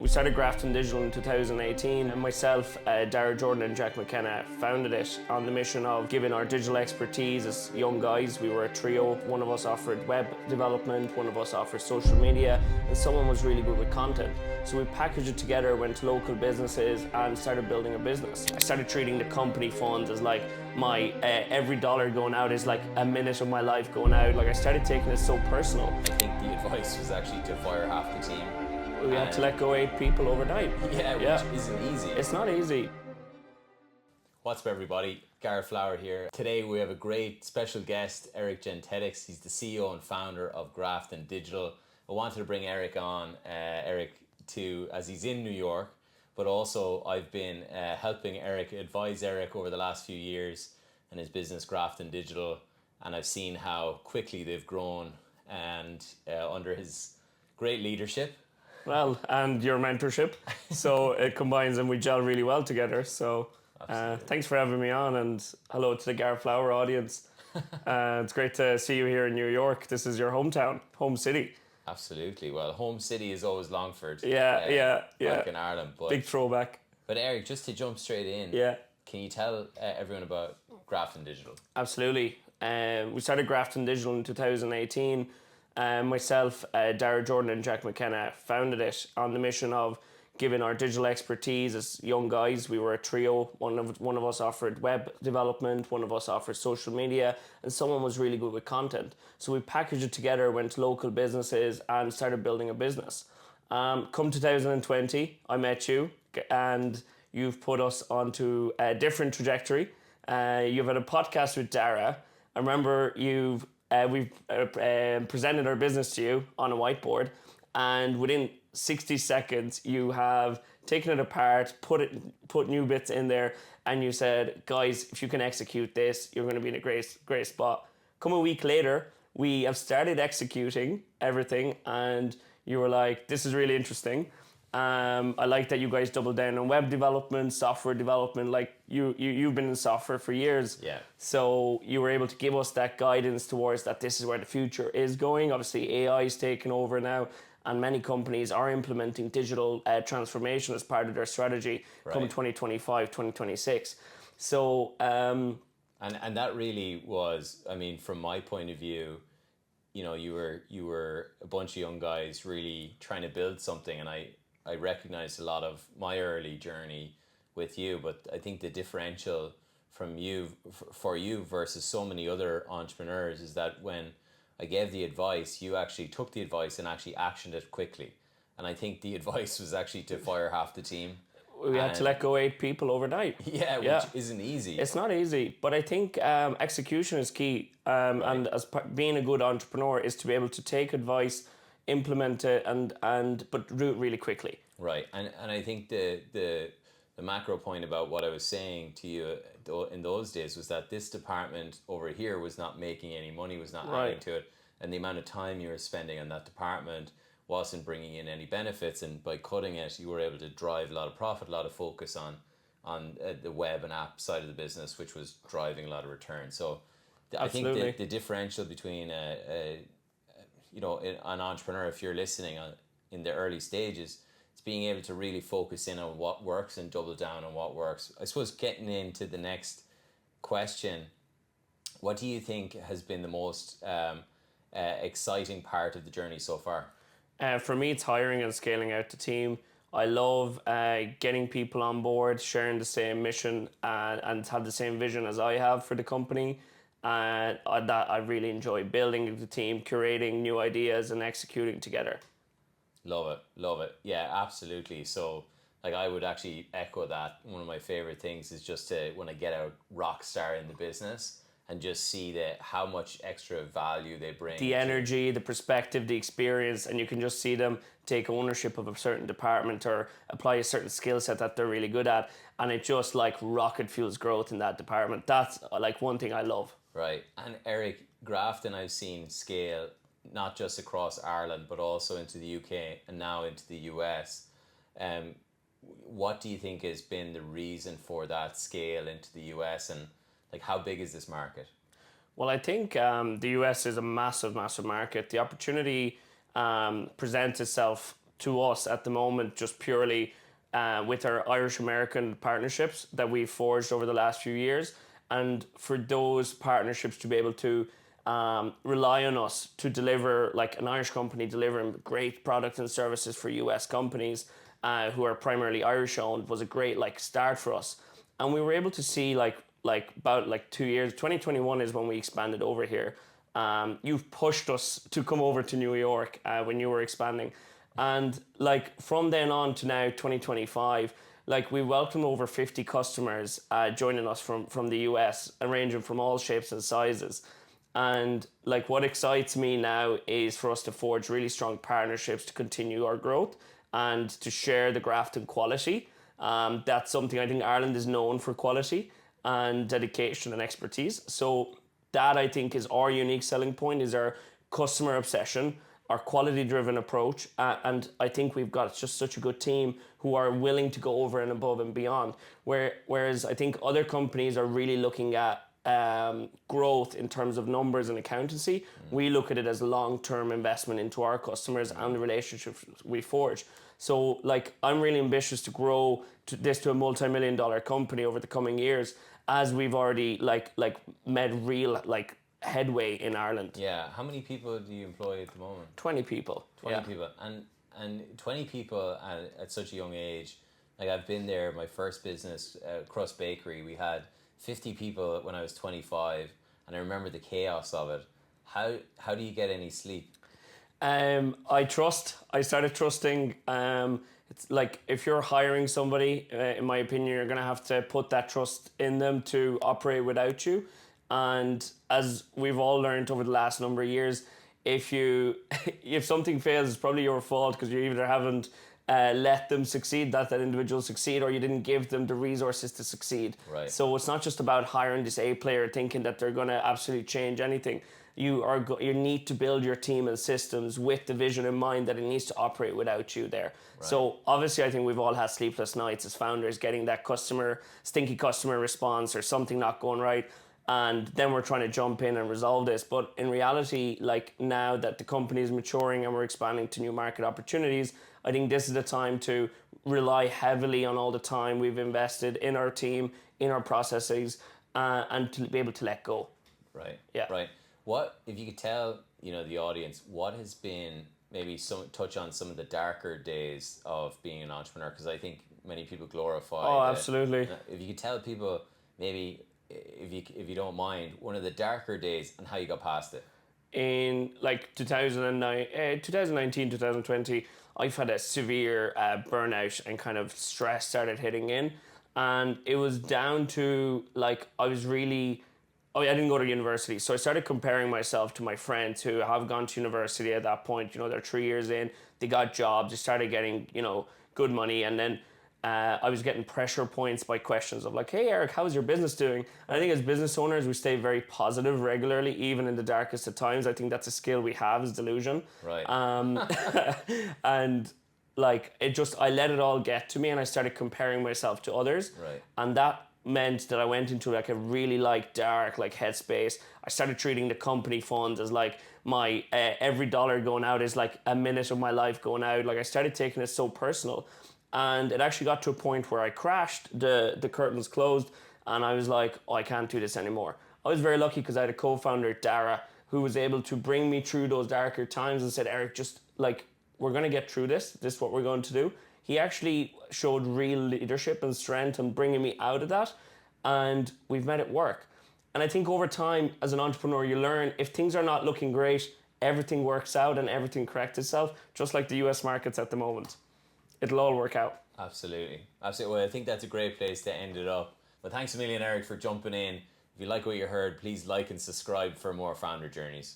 started Grafton Digital in 2018, and myself, Dara Jordan and Jack McKenna founded it on the mission of giving our digital expertise as young guys. We were a trio. One of us offered web development, one of us offered social media, and someone was really good with content. So we packaged it together, went to local businesses and started building a business. I started treating the company funds as like my, every dollar going out is like a minute of my life going out. Like I started taking it so personal. I think the advice was actually to fire half the team. We had to let go 8 people overnight. Yeah, which isn't easy. It's not easy. What's up, everybody? Gareth Flower here. Today we have a great special guest, Erik Jentetics. He's the CEO and founder of Grafton Digital. I wanted to bring Erik on, as he's in New York, but also I've been helping advise Erik over the last few years and his business Grafton Digital, and I've seen how quickly they've grown and under his great leadership. Well, and your mentorship. So it combines and we gel really well together. So thanks for having me on, and hello to the Gareth Flower audience. It's great to see you here in New York. This is your hometown, home city. Absolutely. Well, home city is always Longford. Yeah. Back in Ireland. But, big throwback. But Erik, just to jump straight in, can you tell everyone about Grafton Digital? Absolutely. We started Grafton Digital in 2018. Myself, Dara Jordan and Jack McKenna founded it on the mission of giving our digital expertise as young guys. We were a trio. One of us offered web development, one of us offered social media, and someone was really good with content. So we packaged it together, went to local businesses and started building a business. Come 2020, I met you and you've put us onto a different trajectory. You've had a podcast with Dara. I remember we've presented our business to you on a whiteboard, and within 60 seconds you have taken it apart, put new bits in there, and you said, guys, if you can execute this, you're going to be in a great spot. Come a week later, we have started executing everything, and you were like, this is really interesting. I like that you guys doubled down on web development, software development. Like you've been in software for years. Yeah. So you were able to give us that guidance towards that this is where the future is going. Obviously AI is taking over now, and many companies are implementing digital transformation as part of their strategy come 2025, 2026. So and that really was, I mean, from my point of view, you know, you were a bunch of young guys really trying to build something, and I recognized a lot of my early journey with you, but I think the differential from you for you versus so many other entrepreneurs is that when I gave the advice, you actually took the advice and actually actioned it quickly. And I think the advice was actually to fire half the team. We had to let go 8 people overnight. Yeah, which isn't easy. It's not easy, but I think execution is key. And as being a good entrepreneur is to be able to take advice, implement it, but do it really quickly. Right, and I think the macro point about what I was saying to you in those days was that this department over here was not making any money, was not adding to it, and the amount of time you were spending on that department wasn't bringing in any benefits, and by cutting it, you were able to drive a lot of profit, a lot of focus on the web and app side of the business, which was driving a lot of return. So Absolutely. I think the differential between an entrepreneur, if you're listening in the early stages, it's being able to really focus in on what works and double down on what works. I suppose getting into the next question, what do you think has been the most exciting part of the journey so far? For me, it's hiring and scaling out the team. I love getting people on board, sharing the same mission and have the same vision as I have for the company. That I really enjoy building the team, curating new ideas and executing together. Love it. Yeah, absolutely. So like I would actually echo that. One of my favorite things is just to, when I get a rock star in the business and just see how much extra value they bring. The energy, the perspective, the experience, and you can just see them take ownership of a certain department or apply a certain skill set that they're really good at, and it just like rocket fuels growth in that department. That's like one thing I love. Right. And Erik, Grafton I've seen scale not just across Ireland but also into the UK and now into the US. What do you think has been the reason for that scale into the US, and like how big is this market? Well, I think the US is a massive market. The opportunity presents itself to us at the moment just purely with our Irish-American partnerships that we've forged over the last few years. And for those partnerships to be able to rely on us to deliver, like an Irish company delivering great products and services for US companies who are primarily Irish owned, was a great like start for us. And we were able to see like about like 2 years, 2021 is when we expanded over here. You've pushed us to come over to New York when you were expanding. And like from then on to now, 2025, like we welcome over 50 customers joining us from the US, and ranging from all shapes and sizes. And like what excites me now is for us to forge really strong partnerships to continue our growth and to share the Grafton quality. That's something I think Ireland is known for, quality and dedication and expertise. So that I think is our unique selling point, is our customer obsession, our quality driven approach. And I think we've got just such a good team who are willing to go over and above and beyond. Whereas I think other companies are really looking at growth in terms of numbers and accountancy. We look at it as long-term investment into our customers and the relationships we forge. So like I'm really ambitious to grow to a multi-million-dollar company over the coming years, as we've already like made real like headway in Ireland. Yeah. How many people do you employ at the moment? 20 people. 20 people. And 20 people at such a young age. Like I've been there, my first business, Krüst Bakery, we had 50 people when I was 25, and I remember the chaos of it. How do you get any sleep? I started trusting. It's like if you're hiring somebody, in my opinion, you're going to have to put that trust in them to operate without you. And as we've all learned over the last number of years, if something fails, it's probably your fault, because you either haven't let them succeed, that individual succeed, or you didn't give them the resources to succeed. Right. So it's not just about hiring this A player thinking that they're going to absolutely change anything. You need to build your team and systems with the vision in mind that it needs to operate without you there. Right. So obviously I think we've all had sleepless nights as founders, getting that stinky customer response or something not going right. And then we're trying to jump in and resolve this. But in reality, like now that the company is maturing and we're expanding to new market opportunities, I think this is the time to rely heavily on all the time we've invested in our team, in our processes, and to be able to let go. Right. Yeah. Right. What, if you could tell, the audience, what has been maybe touch on some of the darker days of being an entrepreneur? Because I think many people glorify. Oh, absolutely. If you could tell people, maybe, if you don't mind, one of the darker days and how you got past it. In like 2019, 2020, I've had a severe burnout, and kind of stress started hitting in. And it was down to like, I didn't go to university. So I started comparing myself to my friends who have gone to university at that point. They're 3 years in, they got jobs, they started getting, good money. And then I was getting pressure points by questions of like, hey, Eric, how's your business doing? And I think as business owners, we stay very positive regularly, even in the darkest of times. I think that's a skill we have, is delusion. Right. And like, I let it all get to me, and I started comparing myself to others. Right. And that meant that I went into like a really dark headspace. I started treating the company funds as like my every dollar going out is like a minute of my life going out. Like I started taking it so personal. And it actually got to a point where I crashed, the curtains closed, and I was like, oh, I can't do this anymore. I was very lucky because I had a co-founder, Dara, who was able to bring me through those darker times and said, Eric, just like, we're going to get through this. This is what we're going to do. He actually showed real leadership and strength in bringing me out of that, and we've made it work. And I think over time, as an entrepreneur, you learn if things are not looking great, everything works out and everything corrects itself, just like the US markets at the moment. It'll all work out. Absolutely. Well, I think that's a great place to end it up. Well, thanks a million, Eric, for jumping in. If you like what you heard, please like and subscribe for more founder journeys.